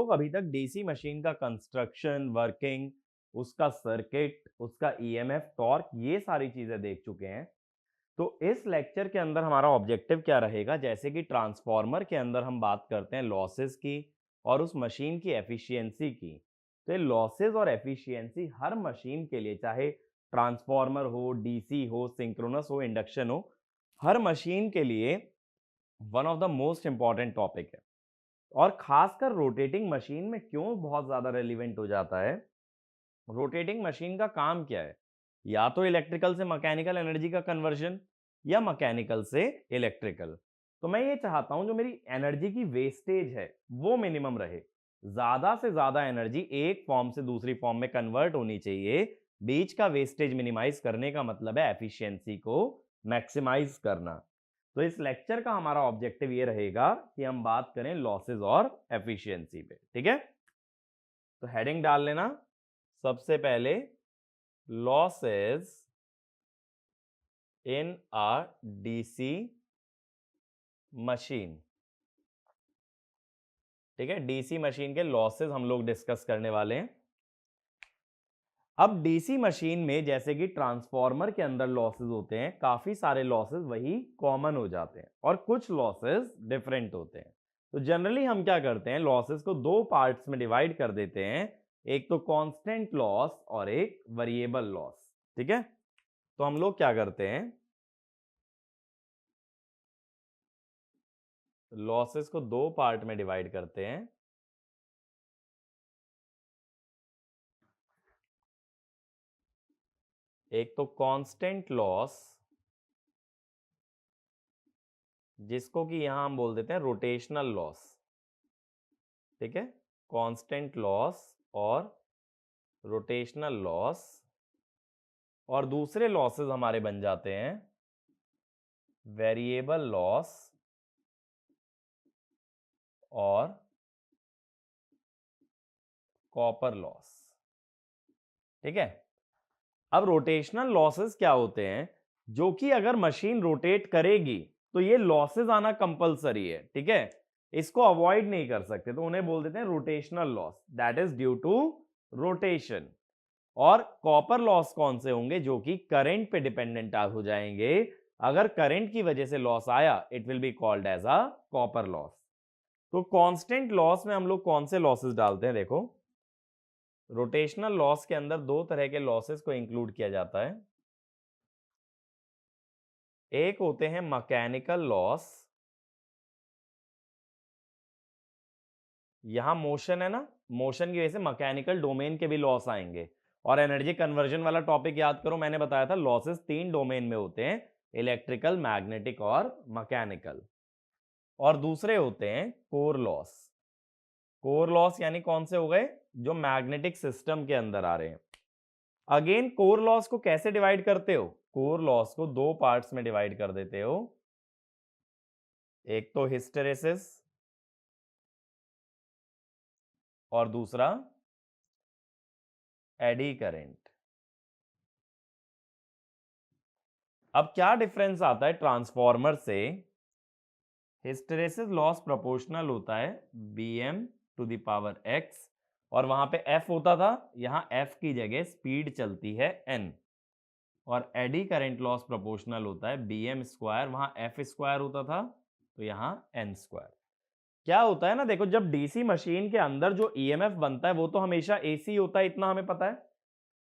लोग अभी तक डीसी मशीन का कंस्ट्रक्शन, वर्किंग, उसका सर्किट, उसका ईएमएफ, टॉर्क, ये सारी चीजें देख चुके हैं। तो इस लेक्चर के अंदर हमारा ऑब्जेक्टिव क्या रहेगा, जैसे कि ट्रांसफार्मर के अंदर हम बात करते हैं लॉसेस की और उस मशीन की एफिशिएंसी की। तो ये लॉसेस और एफिशिएंसी हर मशीन के लिए, चाहे ट्रांसफार्मर हो, डीसी हो, सिंक्रोनस हो, इंडक्शन हो, हर मशीन के लिए one of the most important topic है। और खासकर रोटेटिंग मशीन में क्यों बहुत ज्यादा रेलिवेंट हो जाता है। रोटेटिंग मशीन का काम क्या है? या तो इलेक्ट्रिकल से मैकेनिकल एनर्जी का कन्वर्जन, या मैकेनिकल से इलेक्ट्रिकल। तो मैं ये चाहता हूं जो मेरी एनर्जी की वेस्टेज है वो मिनिमम रहे। ज्यादा से ज्यादा एनर्जी एक फॉर्म से दूसरी फॉर्म में कन्वर्ट होनी चाहिए। बीच का वेस्टेज मिनिमाइज करने का मतलब है एफिशिएंसी को मैक्सिमाइज करना। तो इस लेक्चर का हमारा ऑब्जेक्टिव ये रहेगा कि हम बात करें लॉसेस और एफिशिएंसी पे। ठीक है, तो हेडिंग डाल लेना। सबसे पहले losses in a DC machine. ठीक है, डीसी मशीन के लॉसेस हम लोग डिस्कस करने वाले हैं। अब डीसी मशीन में जैसे कि ट्रांसफार्मर के अंदर लॉसेस होते हैं, काफी सारे लॉसेस वही कॉमन हो जाते हैं और कुछ लॉसेस डिफरेंट होते हैं। तो जनरली हम क्या करते हैं, लॉसेस को दो पार्ट्स में डिवाइड कर देते हैं, एक तो कांस्टेंट लॉस और एक वेरिएबल लॉस। ठीक है, तो हम लोग क्या करते हैं, लॉसेस को दो पार्ट में डिवाइड करते हैं। एक तो कांस्टेंट लॉस, जिसको कि यहां हम बोल देते हैं रोटेशनल लॉस। ठीक है, कांस्टेंट लॉस और रोटेशनल लॉस। और दूसरे लॉसेस हमारे बन जाते हैं वेरिएबल लॉस और कॉपर लॉस। ठीक है, अब रोटेशनल लॉसेस क्या होते हैं, जो कि अगर मशीन रोटेट करेगी तो ये लॉसेस आना कंपलसरी है। ठीक है, इसको अवॉइड नहीं कर सकते, तो उन्हें बोल देते हैं rotational loss, that is due to rotation. और कॉपर लॉस कौन से होंगे, जो कि करंट पे डिपेंडेंट हो जाएंगे। अगर करंट की वजह से लॉस आया, it will be called as a copper loss. तो कांस्टेंट लॉस में हम लोग कौन से लॉसेस डालते हैं, देखो रोटेशनल लॉस के अंदर दो तरह के लॉसेस को इंक्लूड किया जाता है। एक होते हैं मैकेनिकल लॉस, यहां मोशन है ना, मोशन की वजह से मैकेनिकल डोमेन के भी लॉस आएंगे। और एनर्जी कन्वर्जन वाला टॉपिक याद करो, मैंने बताया था लॉसेस तीन डोमेन में होते हैं, इलेक्ट्रिकल, मैग्नेटिक और मैकेनिकल। और दूसरे होते हैं कोर लॉस। कोर लॉस यानी कौन से हो गए, जो मैग्नेटिक सिस्टम के अंदर आ रहे हैं। अगेन कोर लॉस को कैसे डिवाइड करते हो, कोर लॉस को दो पार्ट्स में डिवाइड कर देते हो, एक तो हिस्टेरेसिस और दूसरा एडी करंट। अब क्या डिफरेंस आता है ट्रांसफार्मर से, हिस्टेरेसिस लॉस प्रोपोर्शनल होता है Bm to the power x, और वहां पे F होता था, यहां F की जगह स्पीड चलती है n। और एडी करंट लॉस प्रोपोर्शनल होता है Bm स्क्वायर, वहां F स्क्वायर होता था, तो यहां n स्क्वायर। क्या होता है ना, देखो जब डीसी मशीन के अंदर जो ईएमएफ बनता है वो तो हमेशा एसी होता है, इतना हमें पता है।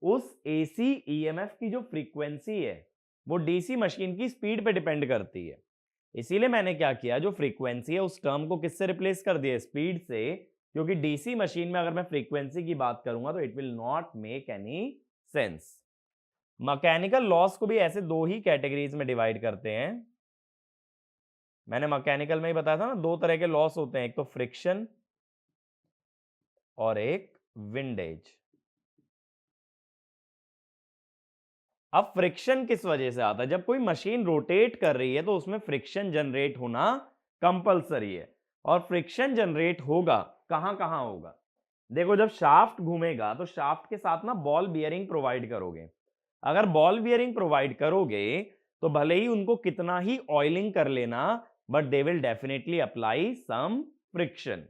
उस एसी ईएमएफ की जो फ्रीक्वेंसी है वो डीसी मशीन की स्पीड पे डिपेंड करती है। इसीलिए मैंने क्या किया, जो फ्रीक्वेंसी है उस टर्म को किससे रिप्लेस कर दिया, स्पीड से। क्योंकि डीसी मशीन में अगर मैं फ्रीक्वेंसी की बात करूंगा तो it will not make any sense. Mechanical loss को भी ऐसे दो ही कैटेगरीज में डिवाइड करते हैं। मैंने मैकेनिकल में ही बताया था ना, दो तरह के लॉस होते हैं, एक तो फ्रिक्शन और एक विंडेज। अब फ्रिक्शन किस वजह से आता है, जब कोई मशीन रोटेट कर रही है तो उसमें फ्रिक्शन जनरेट होना कंपलसरी है। और फ्रिक्शन जनरेट होगा कहां कहां होगा, देखो जब शाफ्ट घूमेगा तो शाफ्ट के साथ ना बॉल बियरिंग प्रोवाइड करोगे। अगर बॉल बियरिंग प्रोवाइड करोगे तो भले ही उनको कितना ही ऑयलिंग कर लेना, but they will definitely apply some friction.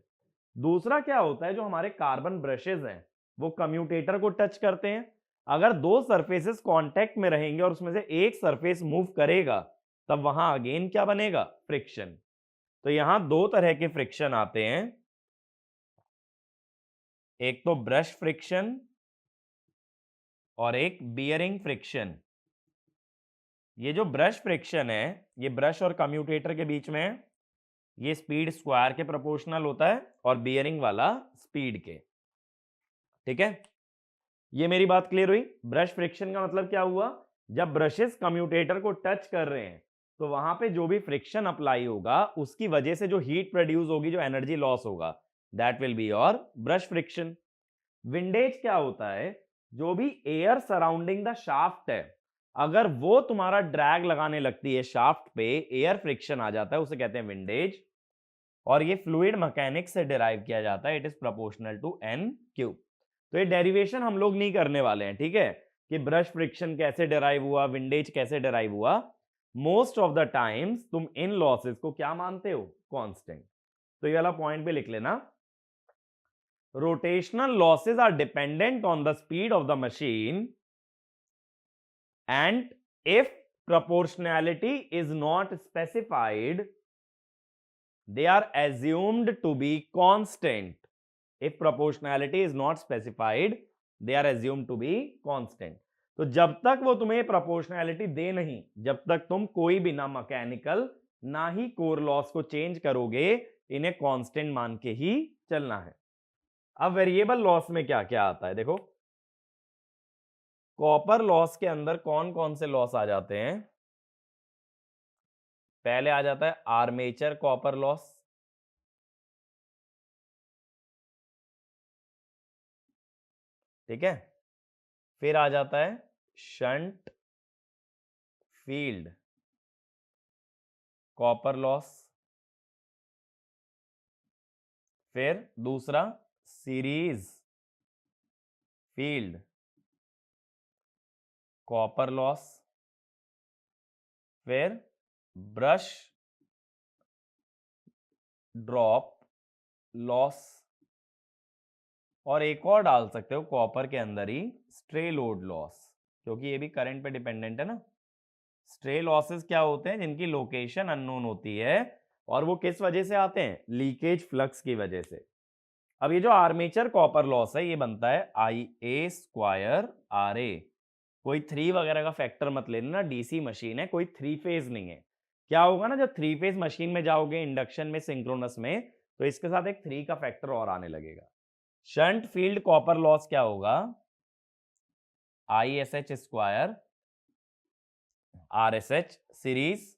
दूसरा क्या होता है, जो हमारे कार्बन ब्रशेस हैं वो कम्यूटेटर को टच करते हैं। अगर दो सरफेसेस कांटेक्ट में रहेंगे और उसमें से एक सरफेस मूव करेगा, तब वहां अगेन क्या बनेगा, फ्रिक्शन। तो यहां दो तरह के फ्रिक्शन आते हैं, एक तो ब्रश फ्रिक्शन और एक बियरिंग फ्रिक्शन। ये जो ब्रश फ्रिक्शन है, ये ब्रश और कम्यूटेटर के बीच में है। ये स्पीड स्क्वायर के प्रोपोर्शनल होता है और बियरिंग वाला स्पीड के। ठीक है, ये मेरी बात क्लियर हुई। ब्रश फ्रिक्शन का मतलब क्या हुआ, जब ब्रशेस कम्यूटेटर को टच कर रहे हैं तो वहां पे जो भी फ्रिक्शन अप्लाई होगा उसकी वजह से जो हीट प्रोड्यूस होगी, जो एनर्जी लॉस होगा, that will be your brush friction. Windage क्या होता है, जो भी एयर सराउंडिंग द शाफ्ट है, अगर वो तुम्हारा ड्रैग लगाने लगती है शाफ्ट पे, एयर फ्रिक्शन आ जाता है, उसे कहते हैं विंडेज। और ये फ्लूइड मैकेनिक्स से डिराइव किया जाता है, it is proportional to N cube. तो ये डेरिवेशन हम लोग नहीं करने वाले हैं, ठीक है, कि ब्रश फ्रिक्शन कैसे डिराइव हुआ, विंडेज कैसे डिराइव हुआ। मोस्ट ऑफ द टाइम्स तुम इन लॉसेस को क्या मानते हो, कांस्टेंट। तो ये वाला पॉइंट भी लिख लेना। Rotational losses are dependent on the speed of the machine and if proportionality is not specified, they are assumed to be constant. If proportionality is not specified, they are assumed to be constant. तो जब तक वो तुम्हें proportionality दे नहीं, जब तक तुम कोई भी ना मैकेनिकल ना ही कोर लॉस को चेंज करोगे, इन्हें कांस्टेंट मान के ही चलना है। अब वेरिएबल लॉस में क्या क्या आता है, देखो कॉपर लॉस के अंदर कौन कौन से लॉस आ जाते हैं। पहले आ जाता है आर्मेचर कॉपर लॉस, ठीक है। फिर आ जाता है शंट फील्ड कॉपर लॉस। फिर दूसरा सीरीज फील्ड कॉपर लॉस। फिर ब्रश ड्रॉप लॉस। और एक और डाल सकते हो कॉपर के अंदर ही, स्ट्रे लोड लॉस, क्योंकि ये भी करंट पे डिपेंडेंट है ना। स्ट्रे लॉसेस क्या होते हैं, जिनकी लोकेशन अननोन होती है, और वो किस वजह से आते हैं, लीकेज फ्लक्स की वजह से। अब ये जो आर्मेचर कॉपर लॉस है, ये बनता है आई ए स्क्वायर आर ए। कोई 3 वगैरह का फैक्टर मत लेना, डीसी मशीन है, कोई 3 फेज नहीं है। क्या होगा ना, जब 3 फेज मशीन में जाओगे इंडक्शन में, सिंक्रोनस में, तो इसके साथ एक 3 का फैक्टर और आने लगेगा। शंट फील्ड कॉपर लॉस क्या होगा, I S H square R S H series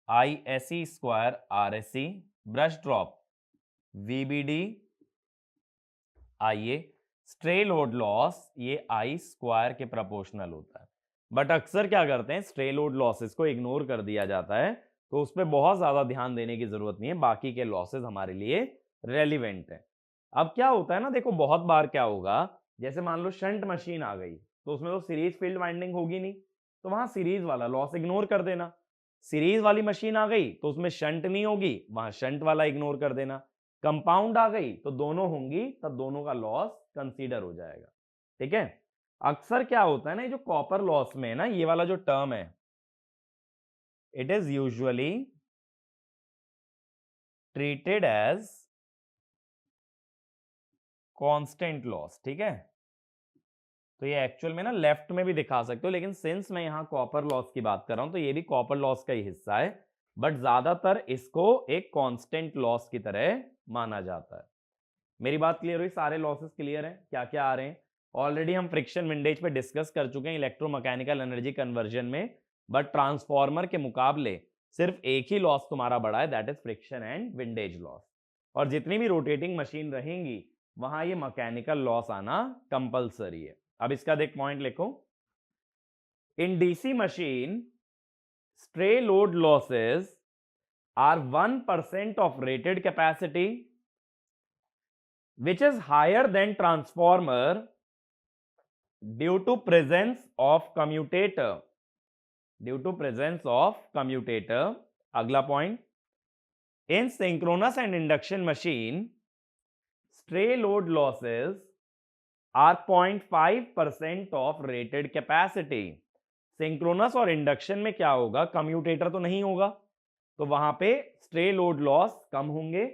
I S E square R S C. Brush drop VBD I A. Stray load loss ये आई स्क्वायर के प्रोपोर्शनल होता है। But अक्सर क्या करते हैं, स्ट्रे लोड लॉसेस को इग्नोर कर दिया जाता है, तो उस पर बहुत ज्यादा ध्यान देने की जरूरत नहीं है, बाकी के लॉसेस हमारे लिए रेलिवेंट है। अब क्या होता है ना, देखो बहुत बार क्या होगा, जैसे मान लो शंट मशीन आ गई, तो उसमें तो सीरीज फील्ड वाइंडिंग होगी नहीं, तो वहां सीरीज वाला लॉस इग्नोर कर देना। सीरीज वाली मशीन आ गई तो उसमें शंट नहीं होगी, वहां शंट वाला इग्नोर कर देना। कंपाउंड आ गई तो दोनों होंगी, तब दोनों का लॉस कंसीडर हो जाएगा, ठीक है। अक्सर क्या होता है ना, ये जो कॉपर लॉस में है ना, ये वाला जो टर्म है, it is usually treated as constant loss, ठीक है। तो ये एक्चुअल में ना लेफ्ट में भी दिखा सकते हो, लेकिन सिंस मैं यहां कॉपर लॉस की बात कर रहा हूं, तो ये भी कॉपर लॉस का ही हिस्सा है, बट ज्यादातर इसको एक कांस्टेंट लॉस की तरह माना जाता है। मेरी बात क्लियर हुई, सारे लॉसेस क्लियर हैं, क्या क्या आ रहे हैं। ऑलरेडी हम फ्रिक्शन विंडेज पे डिस्कस कर चुके हैं इलेक्ट्रोमैकेनिकल एनर्जी कन्वर्जन में, बट ट्रांसफॉर्मर के मुकाबले सिर्फ एक ही लॉस तुम्हारा बड़ा है, that is friction and windage loss. और जितनी भी रोटेटिंग मशीन रहेंगी वहां ये मैकेनिकल लॉस आना कंपलसरी है। अब इसका देख पॉइंट लिखो, in DC machine stray load losses are 1% of rated capacity, which is higher than transformer due to presence of commutator, due to presence of commutator। अगला point, in synchronous and induction machine stray load losses are 0.5% of rated capacity. Synchronous और induction में क्या होगा, commutator तो नहीं होगा, तो वहां पे स्ट्रे लोड लॉस कम होंगे,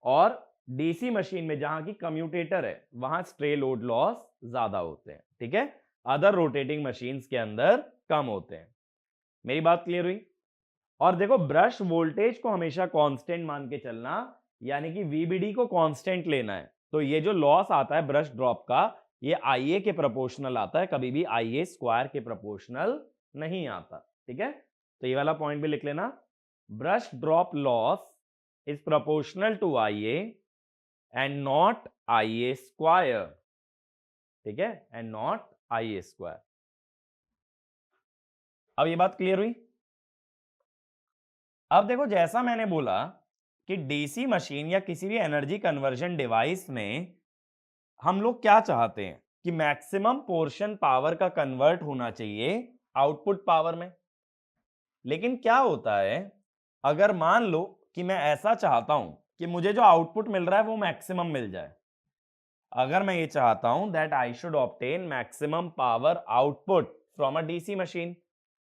और डीसी मशीन में जहां की कम्यूटेटर है वहां स्ट्रे लोड लॉस ज्यादा होते हैं। ठीक है, अदर रोटेटिंग मशीन्स के अंदर कम होते हैं। मेरी बात क्लियर हुई? और देखो, ब्रश वोल्टेज को हमेशा कांस्टेंट मान के चलना, यानी कि वीबीडी को कांस्टेंट लेना है। तो ये जो लॉस आता है ब्रश ड्रॉप का, ये आईए के प्रोपोर्शनल आता है, कभी भी आईए स्क्वायर के प्रोपोर्शनल नहीं आता। ठीक है, तो ये वाला पॉइंट भी लिख लेना, brush drop loss is proportional to IA and not IA square. ठीक है, एंड नॉट आईए स्क्वायर। अब ये बात क्लियर हुई? अब देखो, जैसा मैंने बोला कि डीसी मशीन या किसी भी एनर्जी कन्वर्जन डिवाइस में हम लोग क्या चाहते हैं कि मैक्सिमम पोर्शन पावर का कन्वर्ट होना चाहिए आउटपुट पावर में। लेकिन क्या होता है, अगर मान लो कि मैं ऐसा चाहता हूं कि मुझे जो आउटपुट मिल रहा है वो मैक्सिमम मिल जाए, अगर मैं ये चाहता हूं that I should obtain maximum power output from a DC machine,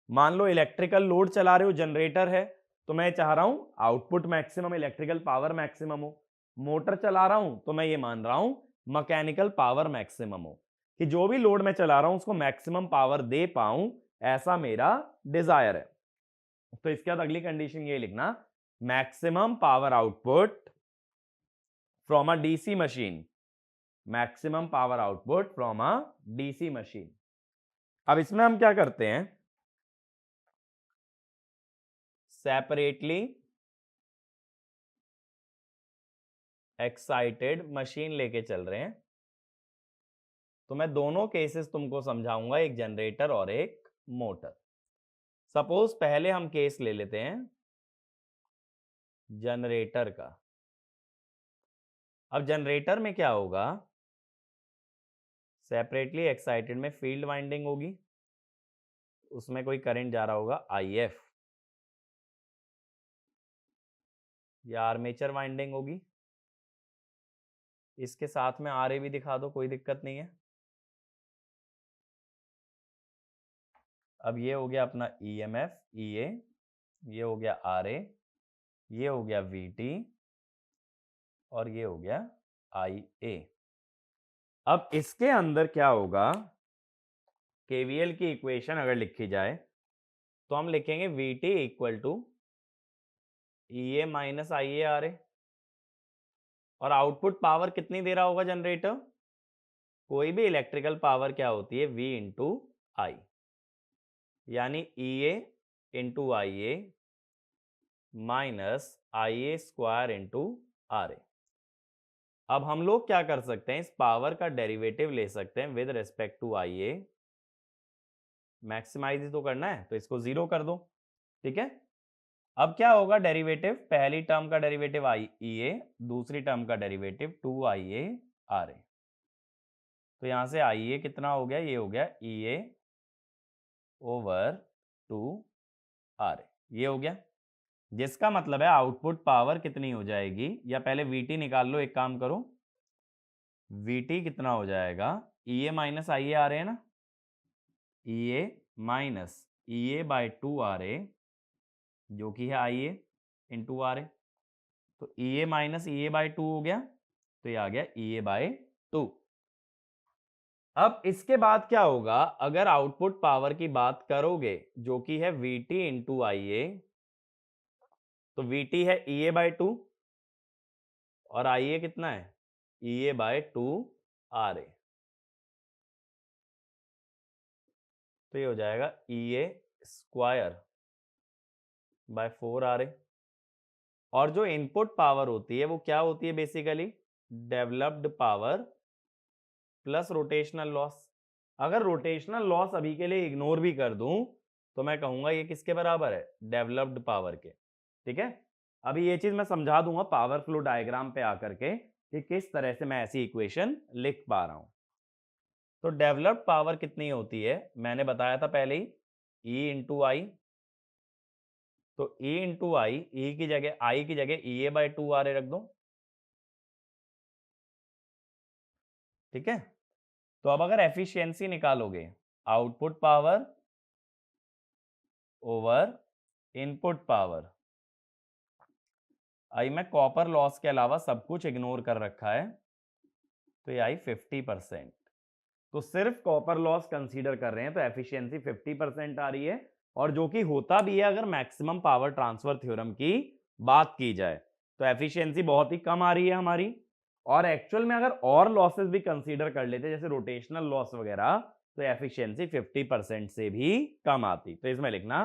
मान लो इलेक्ट्रिकल लोड चला रहे हो, जनरेटर है, तो मैं चाह रहा हूं output maximum, electrical power maximum हो। मोटर चला रहा हूं तो मैं ये मान रहा हूं मैकेनिकल पावर मैक्सिमम हो, कि जो भी लोड मैं चला रहा हूं उसको मैक्सिमम पावर दे पाऊं, ऐसा मेरा डिजायर है। तो इसके बाद अगली कंडीशन ये लिखना, maximum power output from a DC machine, maximum power output from a DC machine. अब इसमें हम क्या करते हैं, सेपरेटली एक्साइटेड मशीन लेके चल रहे हैं। तो मैं दोनों केसेस तुमको समझाऊंगा, एक जनरेटर और एक मोटर। सपोज पहले हम केस ले लेते हैं जनरेटर का। अब जनरेटर में क्या होगा, सेपरेटली एक्साइटेड में फील्ड वाइंडिंग होगी, उसमें कोई करंट जा रहा होगा आईएफ, या आर्मेचर वाइंडिंग होगी, इसके साथ में आरए भी दिखा दो, कोई दिक्कत नहीं है। अब ये हो गया अपना ईएमएफ ईए, ये हो गया आरए, ये हो गया वीटी, और ये हो गया आईए। अब इसके अंदर क्या होगा, केवीएल की इक्वेशन अगर लिखी जाए तो हम लिखेंगे VT equal to EA minus IA RA, और आउटपुट पावर कितनी दे रहा होगा जनरेटर, कोई भी इलेक्ट्रिकल पावर क्या होती है, वी इंटू आई, यानी ईए इंटू आईए माइनस आईए स्क्वायर इंटू आरए। अब हम लोग क्या कर सकते हैं, इस पावर का डेरिवेटिव ले सकते हैं विद रिस्पेक्ट टू आईए, मैक्सिमाइज ही तो करना है, तो इसको जीरो कर दो। ठीक है, अब क्या होगा डेरिवेटिव, पहली टर्म का डेरिवेटिव आई ईए, दूसरी टर्म का डेरिवेटिव 2IA आरए। तो यहां से आईए कितना हो गया, ये हो गया ईए ओवर 2RA, ये हो गया, जिसका मतलब है आउटपुट पावर कितनी हो जाएगी, या पहले वीटी निकाल लो, एक काम करो, वीटी कितना हो जाएगा, ईए माइनस आईए आ रहे हैं ना, ईए माइनस ईए बाय 2RA जो कि है आईए इंटू आरए, तो ईए माइनस ईए बाय 2 हो गया, तो ये आ गया ईए बाय 2। अब इसके बाद क्या होगा, अगर आउटपुट पावर की बात करोगे जो कि है वीटी इंटू आईए, तो वीटी है ईए बाय 2 और आईए कितना है, ईए बाय 2 आरए, तो ये हो जाएगा ईए स्क्वायर बाय 4 आरए। और जो इनपुट पावर होती है वो क्या होती है, basically developed power plus rotational loss. अगर रोटेशनल लॉस अभी के लिए इग्नोर भी कर दूं तो मैं कहूंगा ये किसके बराबर है, डेवलप्ड पावर के। ठीक है, अभी ये चीज मैं समझा दूंगा पावर फ्लो डायग्राम पे आकर के कि किस तरह से मैं ऐसी इक्वेशन लिख पा रहा हूं। तो डेवलप्ड पावर कितनी होती है, मैंने बताया था पहले ही, ई इंटू आई। तो ई इंटू आई, ई की जगह, आई की जगह ईए बाय 2 आरए रख दो, ठीक है। तो अब अगर एफिशिएंसी निकालोगे, output power over input power, I मैं कॉपर लॉस के अलावा सब कुछ इग्नोर कर रखा है, तो ये आई 50%। तो सिर्फ कॉपर लॉस कंसीडर कर रहे हैं तो एफिशिएंसी 50% आ रही है, और जो कि होता भी है अगर मैक्सिमम पावर ट्रांसफर थ्योरम की बात की जाए, तो एफिशिएंसी बहुत ही कम आ रही है हमारी। और एक्चुअल में अगर और लॉसेस भी कंसीडर कर लेते जैसे रोटेशनल लॉस वगैरह, तो एफिशिएंसी 50% से भी कम आती। तो इसमें लिखना,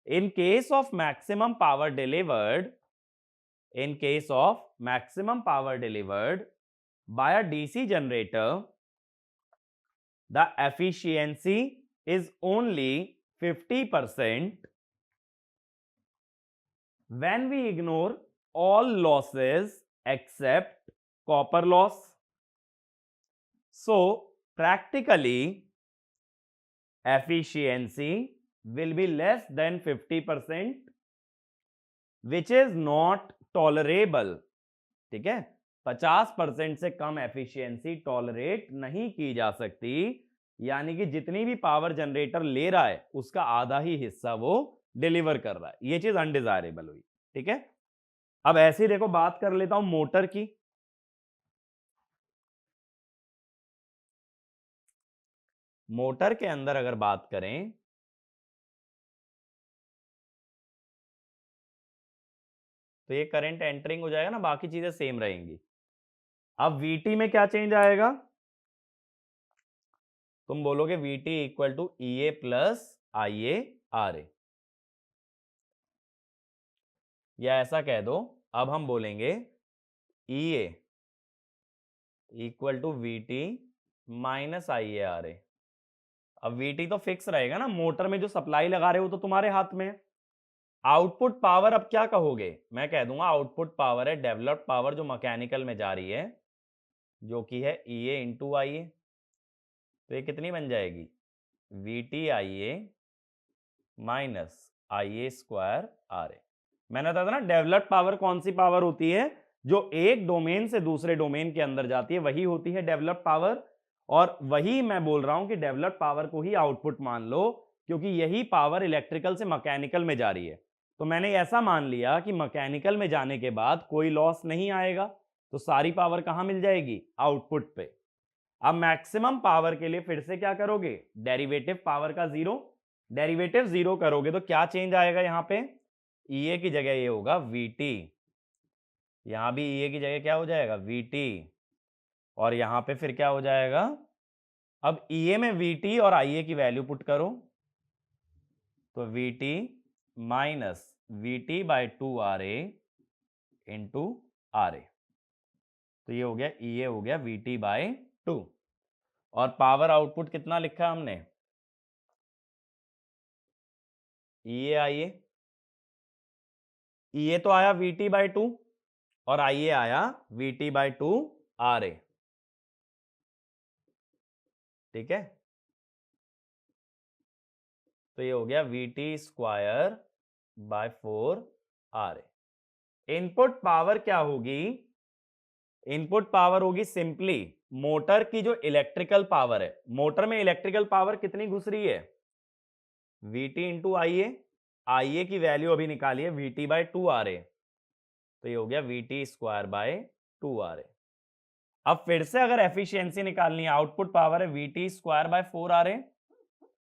in case of maximum power delivered, in case of maximum power delivered by a DC generator, the efficiency is only 50% when we ignore all losses except copper loss. So practically efficiency will be less than 50%, which is not tolerable. ठीक है, 50% से कम efficiency tolerate नहीं की जा सकती, यानी कि जितनी भी पावर जनरेटर ले रहा है उसका आधा ही हिस्सा वो डिलीवर कर रहा है, ये चीज अनडिजायरेबल हुई। ठीक है, अब ऐसे ही देखो बात कर लेता हूं मोटर की। मोटर के अंदर अगर बात करें, तो ये करंट एंटरिंग हो जाएगा ना, बाकी चीजें सेम रहेंगी। अब वीटी में क्या चेंज आएगा, तुम बोलोगे VT equal to E A plus I A R A, या ऐसा कह दो, अब हम बोलेंगे E A equal to V T minus I A R A. अब वीटी तो फिक्स रहेगा ना, मोटर में जो सप्लाई लगा रहे हो तो तुम्हारे हाथ में। आउटपुट पावर अब क्या कहोगे, मैं कह दूंगा आउटपुट पावर है डेवलप्ड पावर जो मैकेनिकल में जा रही है, जो कि है ई ए इंटू आई ए। तो ये कितनी बन जाएगी, V T I A minus I A square R A. मैंने बताया था ना, डेवलप्ड पावर कौन सी पावर होती है, जो एक डोमेन से दूसरे डोमेन के अंदर जाती है, वही होती है डेवलप्ड पावर। और वही मैं बोल रहा हूं कि डेवलप्ड पावर को ही आउटपुट मान लो, क्योंकि यही पावर इलेक्ट्रिकल से मैकेनिकल में जा रही है। तो मैंने ऐसा मान लिया कि मैकेनिकल में जाने के बाद कोई लॉस नहीं आएगा, तो सारी पावर कहां मिल जाएगी, आउटपुट पे। अब मैक्सिमम पावर के लिए फिर से क्या करोगे, डेरिवेटिव पावर का जीरो, डेरिवेटिव जीरो करोगे तो क्या चेंज आएगा, यहां पे ई ए की जगह ये होगा वी टी, यहां भी ई ए की जगह क्या हो जाएगा, वी टी, और यहां पे फिर क्या हो जाएगा, अब ई ए में वी टी और आई ए की वैल्यू पुट करो, तो V T minus V T by two R A into R A. तो ये हो गया ई ए हो गया वी टी बाई टू, और पावर आउटपुट कितना लिखा है हमने, ई ए आई ए। ई ए तो आया वी टी बाई टू, और आई ए आया V T by two R A. ठीक है, तो ये हो गया V T square by 4 R A. Input power क्या होगी, इनपुट पावर होगी सिंपली मोटर की जो इलेक्ट्रिकल पावर है, मोटर में इलेक्ट्रिकल पावर कितनी घुस रही है, V T into I A, I A की वैल्यू अभी निकालिए V T by two R A, तो ये हो गया V T square by two R A. अब फिर से अगर एफिशिएंसी निकालनी है, आउटपुट पावर है V T square by 4 R A,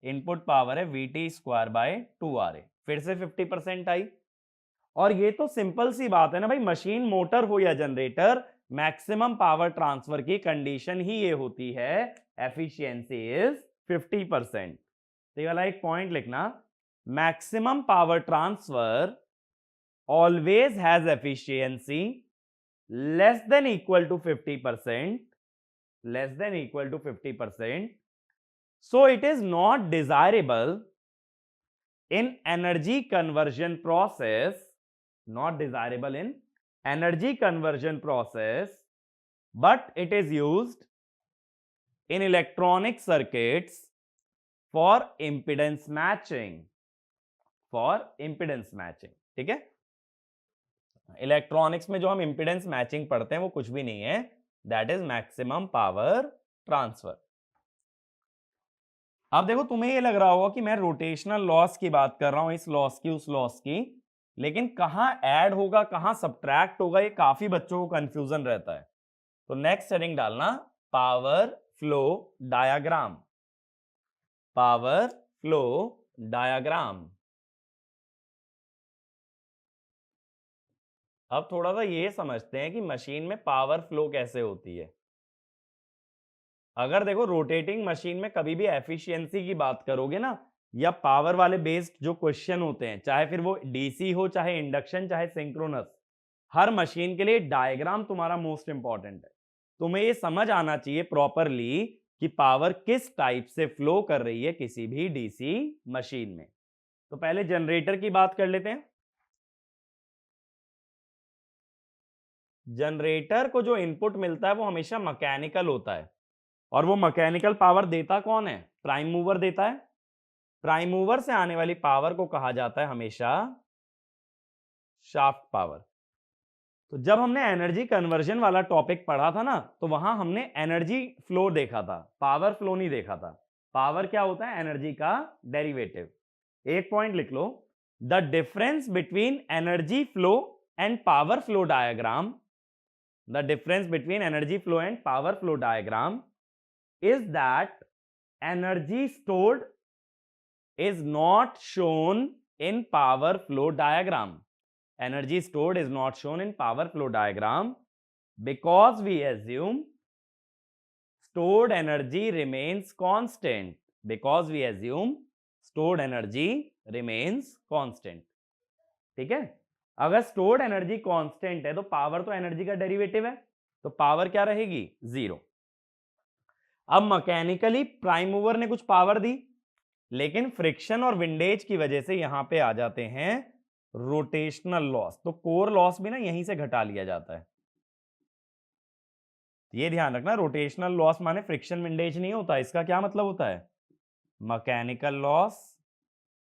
input power है V T square by two R A, फिर से 50% आई। और ये तो सिंपल सी बात है ना भाई, मशीन मोटर हो या जनरेटर, मैक्सिमम पावर ट्रांसफर की कंडीशन ही ये होती है, एफिशिएंसी इज 50%। तो ये वाला एक पॉइंट लिखना, maximum power transfer always has efficiency less than equal to 50%, less than equal to 50%, so it is not desirable in energy conversion process, not desirable in energy conversion process, but it is used in electronic circuits for impedance matching, for impedance matching। ठीक है, electronics में जो हम impedance matching पढ़ते हैं वो कुछ भी नहीं है, that is maximum power transfer. अब देखो तुम्हें ये लग रहा होगा कि मैं रोटेशनल लॉस की बात कर रहा हूं, इस लॉस की, उस लॉस की, लेकिन कहां ऐड होगा कहां सब्ट्रैक्ट होगा, ये काफी बच्चों को कंफ्यूजन रहता है। तो नेक्स्ट हेडिंग डालना power flow diagram, power flow diagram. अब थोड़ा सा ये समझते हैं कि मशीन में पावर फ्लो कैसे होती है। अगर देखो रोटेटिंग मशीन में कभी भी एफिशिएंसी की बात करोगे ना, या पावर वाले बेस्ड जो क्वेश्चन होते हैं, चाहे फिर वो डीसी हो, चाहे इंडक्शन, चाहे सिंक्रोनस, हर मशीन के लिए डायग्राम तुम्हारा मोस्ट इंपॉर्टेंट है। तुम्हें ये समझ आना चाहिए प्रॉपरली कि पावर किस टाइप से फ्लो कर रही है किसी भी डीसी मशीन में। तो पहले जनरेटर की बात कर लेते हैं। जनरेटर को जो इनपुट मिलता है वो हमेशा मैकेनिकल होता है, और वो मैकेनिकल पावर देता कौन है? प्राइम मूवर देता है। प्राइम मूवर से आने वाली पावर को कहा जाता है हमेशा शाफ्ट पावर। तो जब हमने एनर्जी कन्वर्जन वाला टॉपिक पढ़ा था ना, तो वहां हमने एनर्जी फ्लो देखा था, पावर फ्लो नहीं देखा था। पावर क्या होता है? एनर्जी का डेरिवेटिव। एक पॉइंट लिख लो, the difference between energy flow and power flow diagram, the difference between energy flow and power flow diagram is that energy stored is not shown in power flow diagram. Energy stored is not shown in power flow diagram because we assume stored energy remains constant. Because we assume stored energy remains constant. ठीक है? अगर stored energy constant है तो power तो energy का derivative है, तो power क्या रहेगी? जीरो। अब मैकेनिकली प्राइम मूवर ने कुछ पावर दी, लेकिन फ्रिक्शन और विंडेज की वजह से यहां पे आ जाते हैं रोटेशनल लॉस, तो कोर लॉस भी ना यहीं से घटा लिया जाता है। ये ध्यान रखना, रोटेशनल लॉस माने फ्रिक्शन विंडेज नहीं होता, इसका क्या मतलब होता है? मैकेनिकल लॉस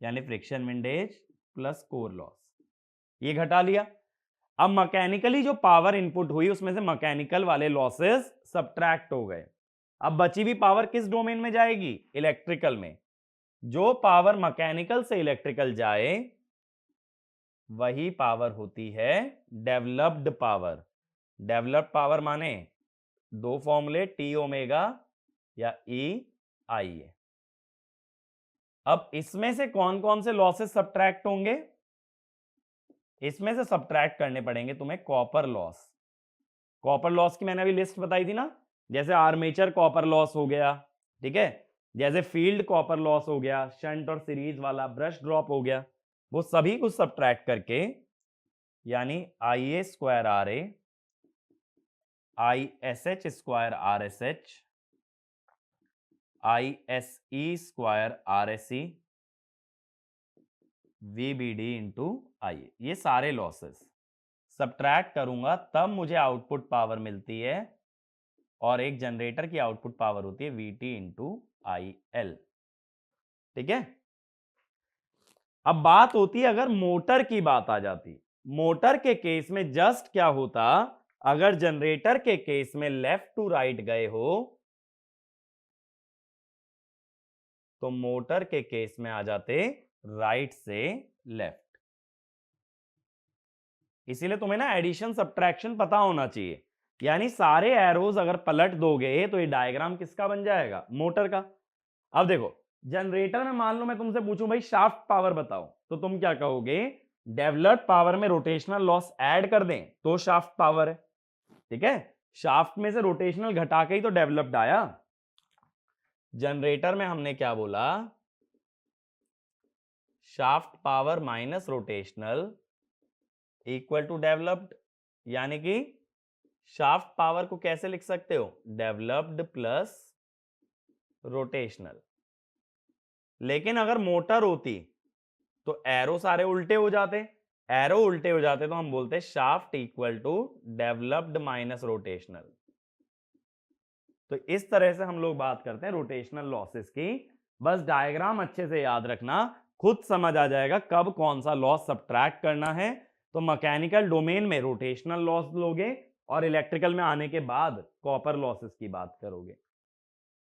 यानी friction windage plus core loss, ये घटा लिया। अब मैकेनिकली जो पावर इनपुट हुई उसमें से मैकेनिकल वाले लॉसेस सब्ट्रैक्ट हो गए। अब बची हुई पावर किस डोमेन में जाएगी? इलेक्ट्रिकल में। जो पावर मैकेनिकल से इलेक्ट्रिकल जाए वही पावर होती है डेवलप्ड पावर। डेवलप्ड पावर माने दो फॉर्मूले, टी ओमेगा या ई आई है। अब इसमें से कौन कौन से लॉसेस सब्ट्रैक्ट होंगे? इसमें से सब्ट्रैक्ट करने पड़ेंगे तुम्हें कॉपर लॉस। कॉपर लॉस की मैंने अभी लिस्ट बताई थी ना, जैसे आर्मेचर कॉपर लॉस हो गया, ठीक है, जैसे फील्ड कॉपर लॉस हो गया, शंट और सीरीज वाला, ब्रश ड्रॉप हो गया, वो सभी कुछ सब्ट्रैक्ट करके, यानी I A square R A, I S H square R S H, I S E square R S E, V B D into I A, ये सारे लॉसेस सब्ट्रैक्ट करूंगा तब मुझे आउटपुट पावर मिलती है, और एक जनरेटर की आउटपुट पावर होती है वीटी इंटू आई एल। ठीक है? अब बात होती है अगर मोटर की बात आ जाती, मोटर के केस में जस्ट क्या होता, अगर जनरेटर के केस में लेफ्ट टू राइट गए हो तो मोटर के केस में आ जाते राइट से लेफ्ट। इसीलिए तुम्हें ना एडिशन सब्ट्रैक्शन पता होना चाहिए, यानी सारे एरोज अगर पलट दोगे तो ये डायग्राम किसका बन जाएगा? मोटर का। अब देखो जनरेटर में मान लो मैं तुमसे पूछूं भाई शाफ्ट पावर बताओ, तो तुम क्या कहोगे? डेवलप्ड पावर में रोटेशनल लॉस ऐड कर दें तो शाफ्ट पावर है। ठीक है, शाफ्ट में से रोटेशनल घटा के ही तो डेवलप्ड आया। जनरेटर में हमने क्या बोला? Shaft power minus rotational equal to developed, यानी कि शाफ्ट पावर को कैसे लिख सकते हो? Developed plus rotational. लेकिन अगर मोटर होती तो एरो सारे उल्टे हो जाते, एरो उल्टे हो जाते तो हम बोलते shaft equal to developed minus rotational. तो इस तरह से हम लोग बात करते हैं रोटेशनल लॉसेस की। बस डायग्राम अच्छे से याद रखना, खुद समझ आ जाएगा कब कौन सा लॉस सब्ट्रैक्ट करना है। तो मैकेनिकल डोमेन में रोटेशनल लॉस लोगे और इलेक्ट्रिकल में आने के बाद कॉपर लॉसेस की बात करोगे।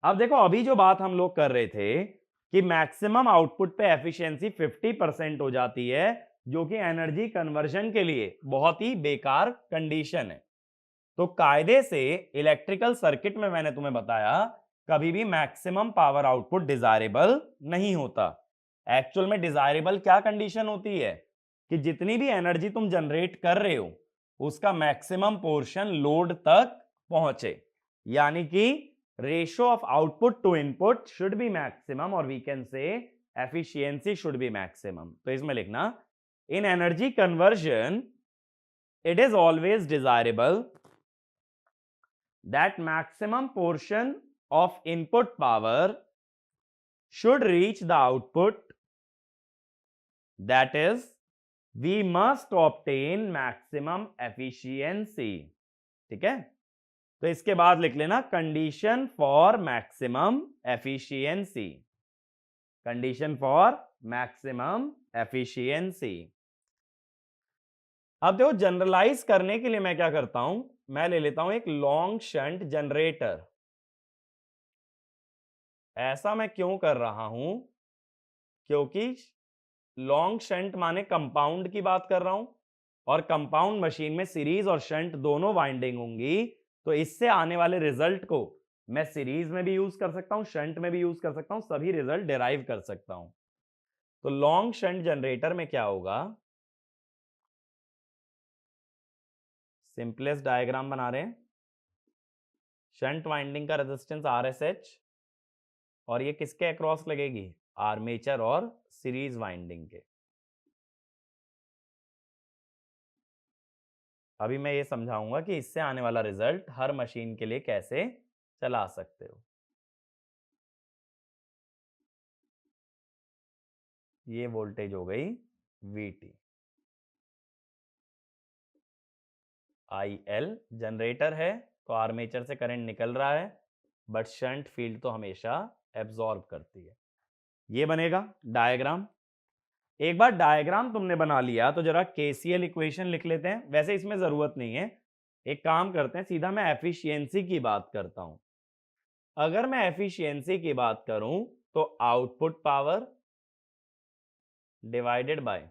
अब देखो अभी जो बात हम लोग कर रहे थे कि मैक्सिमम आउटपुट पे एफिशिएंसी 50% हो जाती है, जो कि एनर्जी कन्वर्जन के लिए बहुत ही बेकार कंडीशन है। तो कायदे से इलेक्ट्रिकल सर्किट में मैंने तुम्हें बताया कभी भी मैक्सिमम पावर आउटपुट डिजायरेबल नहीं होता। एक्चुअल में डिजायरेबल क्या कंडीशन होती है कि जितनी भी एनर्जी तुम जनरेट कर रहे हो उसका मैक्सिमम पोर्शन लोड तक पहुंचे, यानी कि ratio of output to input should be maximum, और we can say efficiency should be maximum. तो इसमें लिखना in energy conversion it is always desirable that maximum portion of input power should reach the output, that is we must obtain maximum efficiency। ठीक है, तो इसके बाद लिख लेना condition for maximum efficiency, condition for maximum efficiency. अब देखो generalise करने के लिए मैं क्या करता हूं, मैं ले लेता हूं एक लॉन्ग शंट जनरेटर। ऐसा मैं क्यों कर रहा हूं, क्योंकि लॉन्ग शंट माने कंपाउंड की बात कर रहा हूं, और कंपाउंड मशीन में सीरीज और शंट दोनों वाइंडिंग होंगी, तो इससे आने वाले रिजल्ट को मैं सीरीज में भी यूज कर सकता हूं, शंट में भी यूज कर सकता हूं, सभी रिजल्ट डिराइव कर सकता हूं। तो लॉन्ग शंट जनरेटर में क्या होगा, सिंपलेस्ट डायग्राम बना रहे हैं। शंट वाइंडिंग का रेजिस्टेंस RSH, और ये किसके अक्रॉस लगेगी, आर्मेचर और सीरीज वाइंडिंग के। अभी मैं ये समझाऊंगा कि इससे आने वाला रिजल्ट हर मशीन के लिए कैसे चला सकते हो। ये वोल्टेज हो गई VT, IL जनरेटर है तो आर्मेचर से करंट निकल रहा है, बट शंट फील्ड तो हमेशा एब्जॉर्ब करती है। ये बनेगा डायग्राम। एक बार डायग्राम तुमने बना लिया तो जरा KCL इक्वेशन लिख लेते हैं। वैसे इसमें जरूरत नहीं है, एक काम करते हैं, सीधा मैं एफिशिएंसी की बात करता हूं। अगर मैं एफिशिएंसी की बात करूं तो आउटपुट पावर डिवाइडेड बाय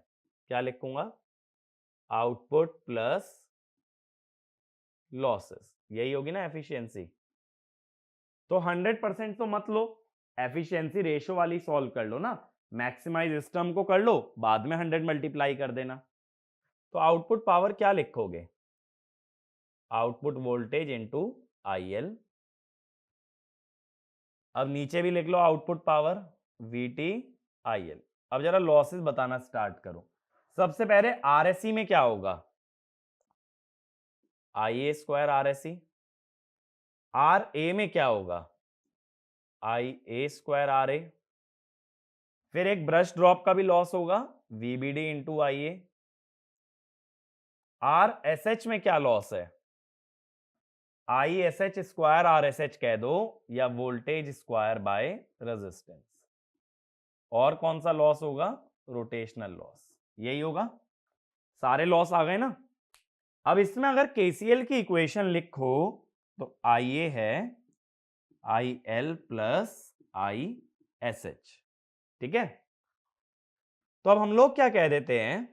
क्या लिखूंगा, आउटपुट प्लस लॉसेस, यही होगी ना एफिशिएंसी। तो 100% तो मत लो, एफिशिएंसी रेशो वाली सॉल्व कर लो ना, मैक्सिमाइज इस टर्म को कर लो, बाद में 100 मल्टीप्लाई कर देना। तो आउटपुट पावर क्या लिखोगे, आउटपुट वोल्टेज इनटू IL। अब नीचे भी लिख low output power VT IL। अब जरा लॉसेस बताना स्टार्ट करो। सबसे पहले RSE में क्या होगा, IA स्क्वायर RSE। RA में क्या होगा, IA स्क्वायर RA। फिर एक ब्रश ड्रॉप का भी लॉस होगा, VBD इंटू IA। RSH में क्या लॉस है, ISH स्क्वायर RSH कह दो, या वोल्टेज स्क्वायर बाय रेजिस्टेंस। और कौन सा लॉस होगा, रोटेशनल लॉस, यही होगा। सारे लॉस आ गए ना। अब इसमें अगर KCL की इक्वेशन लिखो तो IA है IL प्लस ISH, ठीक है। तो अब हम लोग क्या कह देते हैं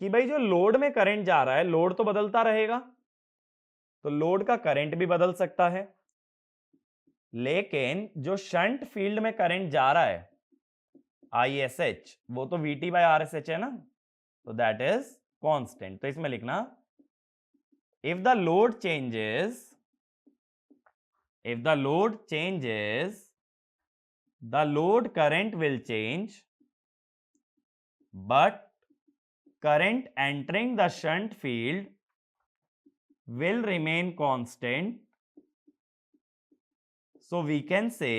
कि भाई जो लोड में करंट जा रहा है, लोड तो बदलता रहेगा, तो लोड का करंट भी बदल सकता है, लेकिन जो शंट फील्ड में करंट जा रहा है ISH, वो तो VT बाय RSH है ना, तो दैट इज कांस्टेंट। तो इसमें लिखना if the load changes, the load current will change, but current entering the shunt field will remain constant. So we can say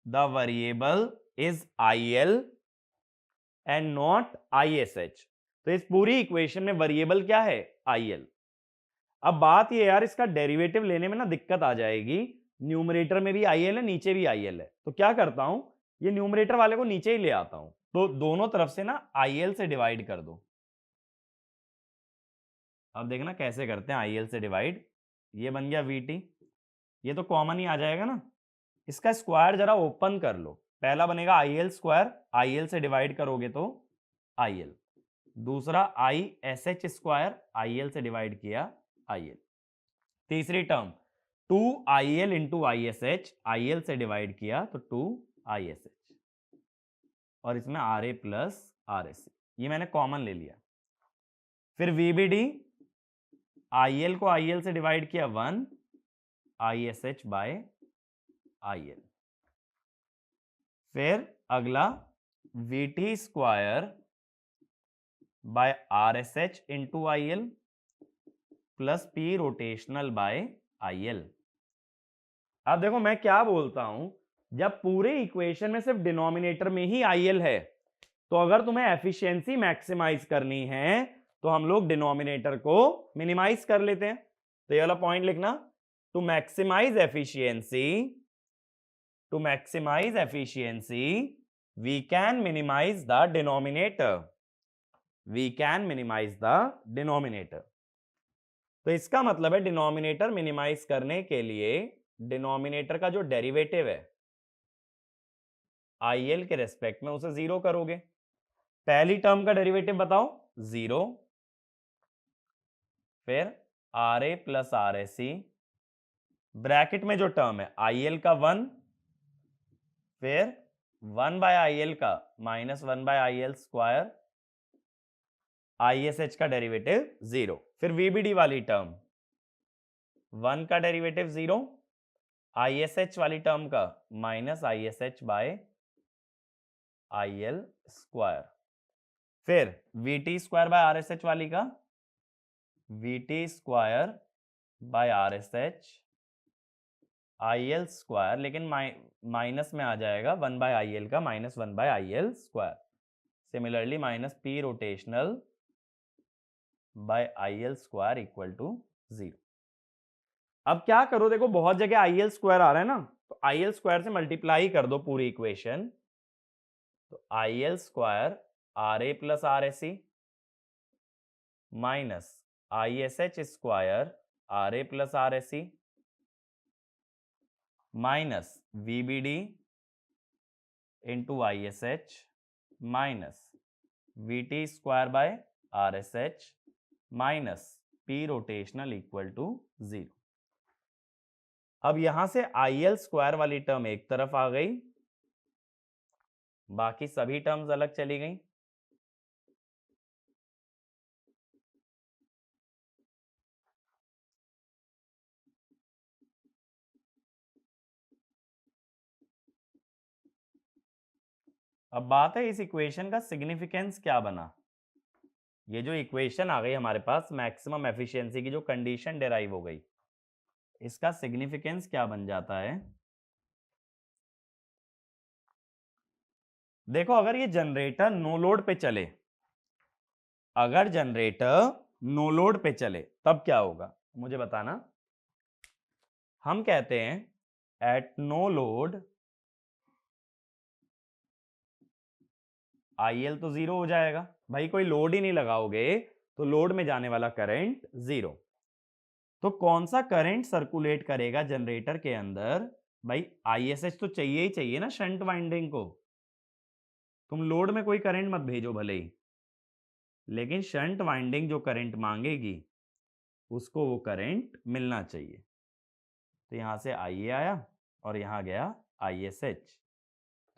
the variable is IL and not ISH। तो इस पूरी equation में variable क्या है, IL। अब बात ये यार, इसका डेरिवेटिव लेने में ना दिक्कत आ जाएगी। न्यूमरेटर में भी IL है, नीचे भी IL है, तो क्या करता हूं, ये न्यूमरेटर वाले को नीचे ही ले आता हूं, तो दोनों तरफ से ना IL से डिवाइड कर दो। अब देखना कैसे करते हैं IL से डिवाइड। ये बन गया VT, ये तो कॉमन ही आ जाएगा ना। इसका स्क्वायर जरा ओपन कर लो, पहला बनेगा I L square, I L से डिवाइड करोगे तो आई एल, दूसरा I S H square, I L से डिवाइड किया आई एल, तीसरी term 2 I L into I S H, I L से डिवाइड किया तो 2 आई एस एच, और इसमें R A plus R S C, ये मैंने कॉमन ले लिया। फिर वीबीडी, आई एल को आई एल से डिवाइड किया 1 I S H by I L. फिर अगला V T square by R S H into I L plus P rotational by I L. अब देखो मैं क्या बोलता हूं, जब पूरे इक्वेशन में सिर्फ डिनोमिनेटर में ही आई एल है, तो अगर तुम्हें एफिशिएंसी मैक्सिमाइज करनी है तो हम लोग डिनोमिनेटर को मिनिमाइज कर लेते हैं। तो ये वाला पॉइंट लिखना, to maximize efficiency we can minimize the denominator, तो इसका मतलब है डिनोमिनेटर मिनिमाइज करने के लिए डिनोमिनेटर का जो डेरिवेटिव है आई एल के रेस्पेक्ट में उसे 0 करोगे। पहली टर्म का डेरिवेटिव बताओ 0, फिर R A plus R S C, bracket में जो टर्म है आई एल का 1, फिर 1 बाय आई एल का minus 1 by I L square, I S H का डेरिवेटिव 0, फिर वीबीडी वाली टर्म 1 का डेरिवेटिव 0, आई एस एच वाली टर्म का minus I S H by I L square, फिर V T square by R S H वाली का V T square by R S H I L square, लेकिन minus में आ जाएगा 1 by I L का minus 1 by I L square, similarly minus P rotational by I L square equal to 0। अब क्या करो, देखो बहुत जगह आई एल स्क्वायर आ रहा है ना, तो आई एल स्क्वायर से मल्टीप्लाई कर दो पूरी इक्वेशन, तो I L square R A plus R S C minus I S H square R A plus R S C minus VBD into I S H minus V T square by R S H minus P rotational equal to 0। अब यहां से I L square वाली term एक तरफ आ गई, बाकी सभी terms अलग चली गई। अब बात है इस इक्वेशन का सिग्निफिकेंस क्या बना। ये जो इक्वेशन आ गई हमारे पास मैक्सिमम एफिशिएंसी की जो कंडीशन डेराइव हो गई, इसका सिग्निफिकेंस क्या बन जाता है। देखो अगर ये जनरेटर नो लोड पे चले, अगर जनरेटर नो लोड पे चले तब क्या होगा मुझे बताना। हम कहते हैं at no load I L तो 0 हो जाएगा, भाई कोई लोड ही नहीं लगाओगे तो लोड में जाने वाला करंट 0। तो कौन सा करंट सर्कुलेट करेगा जनरेटर के अंदर, भाई आईएसएच तो चाहिए ही चाहिए ना शंट वाइंडिंग को। तुम लोड में कोई करंट मत भेजो भले ही, लेकिन शंट वाइंडिंग जो करंट मांगेगी उसको वो करंट मिलना चाहिए। तो यहां से आई ए आया और यहां गया आईएसएच।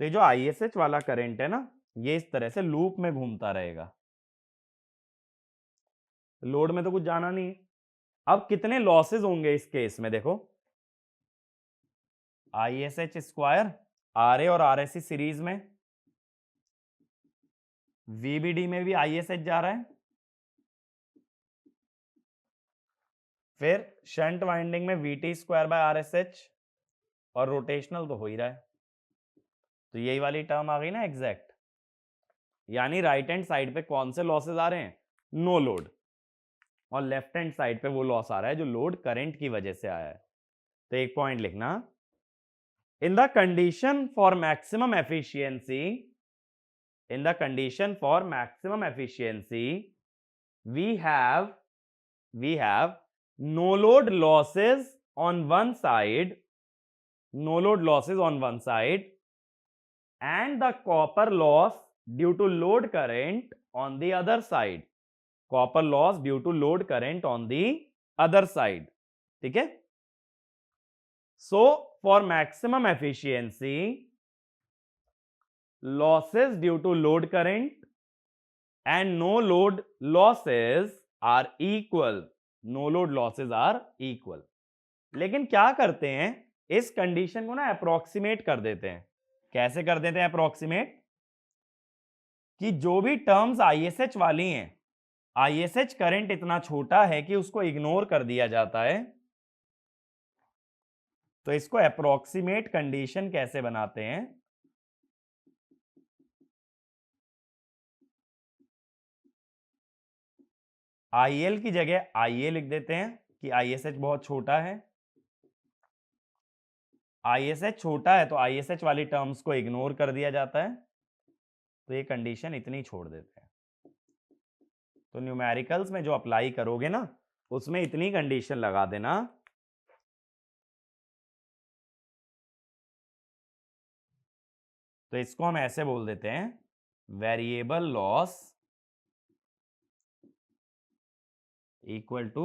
तो ये जो आईएसएच वाला करंट है ना, ये इस तरह से लूप में घूमता रहेगा, लोड में तो कुछ जाना नहीं है। अब कितने लॉसेस होंगे इस केस में, देखो आईएसएच स्क्वायर आर ए और आर एस सी सीरीज में, वीबीडी में भी आईएसएच जा रहा है, फिर शंट वाइंडिंग में VT square by R S H, और रोटेशनल तो हो ही रहा है। तो यही वाली टर्म आ गई ना एग्जैक्ट, यानी राइट हैंड साइड पे कौन से लॉसेस आ रहे हैं, नो लोड, और लेफ्ट हैंड साइड पे वो लॉस आ रहा है जो लोड करंट की वजह से आया है। तो एक पॉइंट लिखना, in the condition for maximum efficiency, in the condition for maximum efficiency we have no load losses on one side, no load losses on one side, and the copper loss due to load current on the other side. Copper loss due to load current on the other side. ठीक है? So for maximum efficiency, losses due to load current and no load losses are equal. No load losses are equal. लेकिन क्या करते हैं, इस condition को ना approximate कर देते हैं. कैसे कर देते हैं अप्रोक्सीमेट? कि जो भी टर्म्स आईएसएच वाली हैं, आईएसएच करंट इतना छोटा है कि उसको इग्नोर कर दिया जाता है. तो इसको अप्रोक्सीमेट कंडीशन कैसे बनाते हैं? आईएल की जगह आईए लिख देते हैं कि आईएसएच बहुत छोटा है. आईएसएच छोटा है तो आईएसएच वाली टर्म्स को इग्नोर कर दिया जाता है. तो ये कंडीशन इतनी छोड़ देते हैं. तो न्यूमेरिकल्स में जो अप्लाई करोगे ना, उसमें इतनी कंडीशन लगा देना. तो इसको हम ऐसे बोल देते हैं, variable loss equal to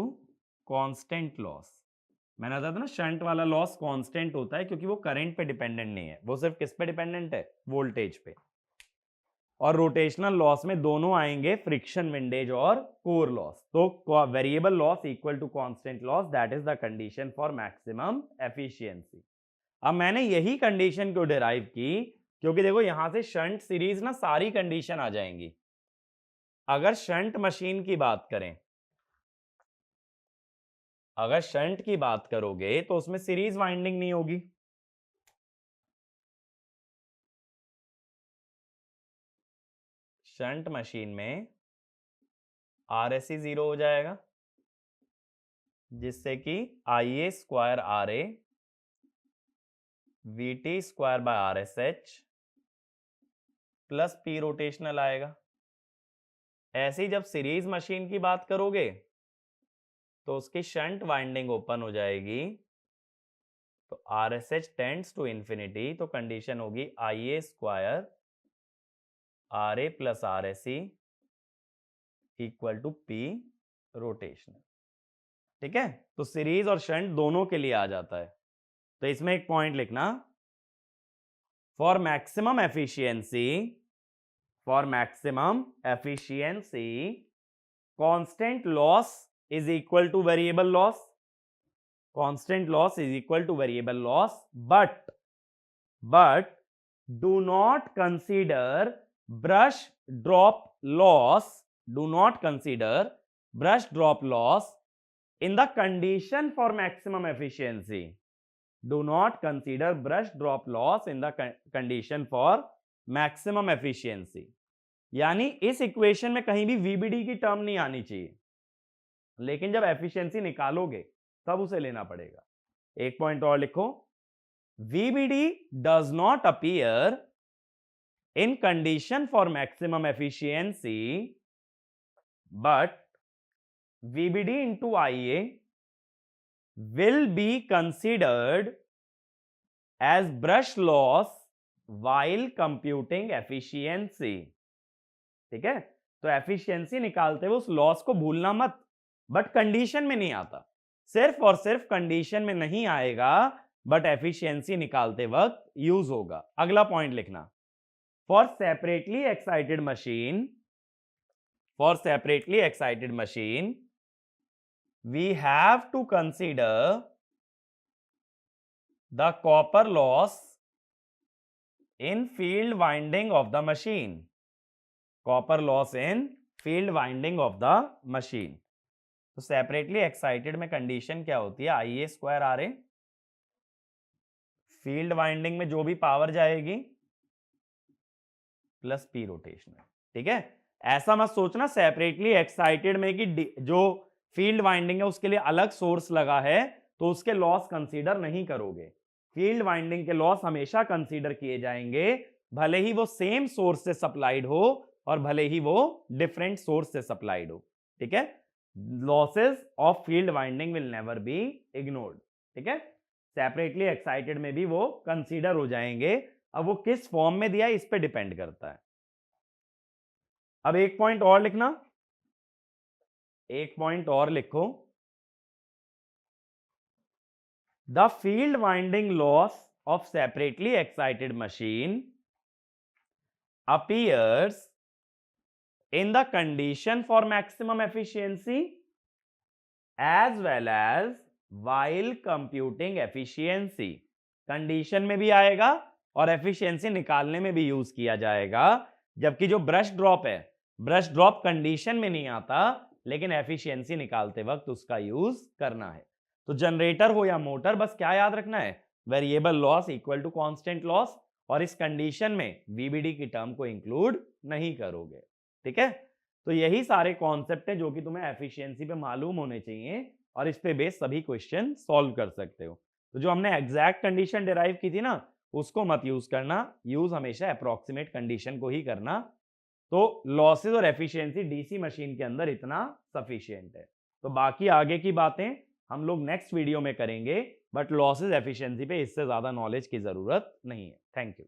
constant loss. मैंने बताया था ना, शंट वाला लॉस कांस्टेंट होता है क्योंकि वो करंट पे डिपेंडेंट नहीं है, वो सिर्फ किस पे डिपेंडेंट है? वोल्टेज पे. और रोटेशनल लॉस में दोनों आएंगे, फ्रिक्शन विंडेज और कोर लॉस. तो variable loss equal to constant loss, that is the condition for maximum efficiency. अब मैंने यही कंडीशन क्यों डिराइव की? क्योंकि देखो यहां से शंट सीरीज ना सारी कंडीशन आ जाएंगी. अगर शंट मशीन की बात करें, अगर शंट की बात करोगे तो उसमें सीरीज वाइंडिंग नहीं होगी. शंट मशीन में आरएससी 0 हो जाएगा, जिससे कि IA square RA VT square by RSH plus P rotational आएगा. ऐसे ही जब सीरीज मशीन की बात करोगे तो उसकी शंट वाइंडिंग ओपन हो जाएगी, तो RSH टेंड्स टू इंफिनिटी. तो कंडीशन होगी IA square RA plus RSC equal to P rotational. ठीक है? तो सीरीज और शंट दोनों के लिए आ जाता है. तो इसमें एक पॉइंट लिखना, for maximum efficiency, for maximum efficiency constant loss is equal to variable loss. Constant loss is equal to variable loss, but do not consider brush drop loss. Do not consider brush drop loss in the condition for maximum efficiency. Do not consider brush drop loss in the condition for maximum efficiency. यानी इस equation में कहीं भी VBD की term नहीं आनी चाहिए, लेकिन जब एफिशिएंसी निकालोगे तब उसे लेना पड़ेगा. एक पॉइंट और लिखो, VBD does not appear in condition for maximum efficiency, but VBD into IA will be considered as brush loss while computing efficiency. ठीक है? तो एफिशिएंसी निकालते हुए उस लॉस को भूलना मत. बट कंडीशन में नहीं आता, सिर्फ और सिर्फ कंडीशन में नहीं आएगा, बट एफिशिएंसी निकालते वक्त यूज होगा. अगला पॉइंट लिखना, for separately excited machine, for separately excited machine we have to consider the copper loss in field winding of the machine. Copper loss in field winding of the machine. तो separately excited में condition क्या होती है? IA square RA, field winding में जो भी power जाएगी plus P rotational. ठीक है? ऐसा मत सोचना सेपरेटली एक्साइटेड में कि जो फील्ड वाइंडिंग है उसके लिए अलग सोर्स लगा है तो उसके लॉस कंसीडर नहीं करोगे. फील्ड वाइंडिंग के लॉस हमेशा कंसीडर किए जाएंगे, भले ही वो सेम सोर्स से सप्लाइड हो और भले ही वो डिफरेंट सोर्स से सप्लाइड हो. ठीक है? Losses of field winding will never be ignored. ठीक है, सेपरेटली एक्साइटेड में भी वो कंसीडर हो जाएंगे। अब वो किस फॉर्म में दिया है इस पे डिपेंड करता है। अब एक पॉइंट और लिखना, एक पॉइंट और लिखो, the field winding loss of separately excited machine appears in the condition for maximum efficiency as well as while computing efficiency। Condition में भी आएगा और एफिशिएंसी निकालने में भी यूज किया जाएगा। जबकि जो ब्रश ड्रॉप है, ब्रश ड्रॉप कंडीशन में नहीं आता, लेकिन एफिशिएंसी निकालते वक्त उसका यूज करना है। तो जनरेटर हो या मोटर, बस क्या याद रखना है, variable loss equal to constant loss, और इस कंडीशन में वीबीडी की टर्म को इंक्लूड नहीं करोगे। ठीक है, तो यही सारे कॉन्सेप्ट है जो कि तुम्हें एफिशिएंसी पे मालूम होने चाहिए और इस पे बेस सभी क्वेश्चन सॉल्व कर सकते हो। तो जो हमने एग्जैक्ट कंडीशन डिराइव की थी ना, उसको मत यूज करना, यूज हमेशा अप्रोक्सीमेट कंडीशन को ही करना। तो लॉसेस और एफिशिएंसी डीसी मशीन के अंदर इतना सफिशिएंट है। तो बाकी आगे की बातें हम लोग नेक्स्ट वीडियो में करेंगे, बट लॉसेस एफिशिएंसी पे इससे ज्यादा नॉलेज की जरूरत नहीं है। Thank you.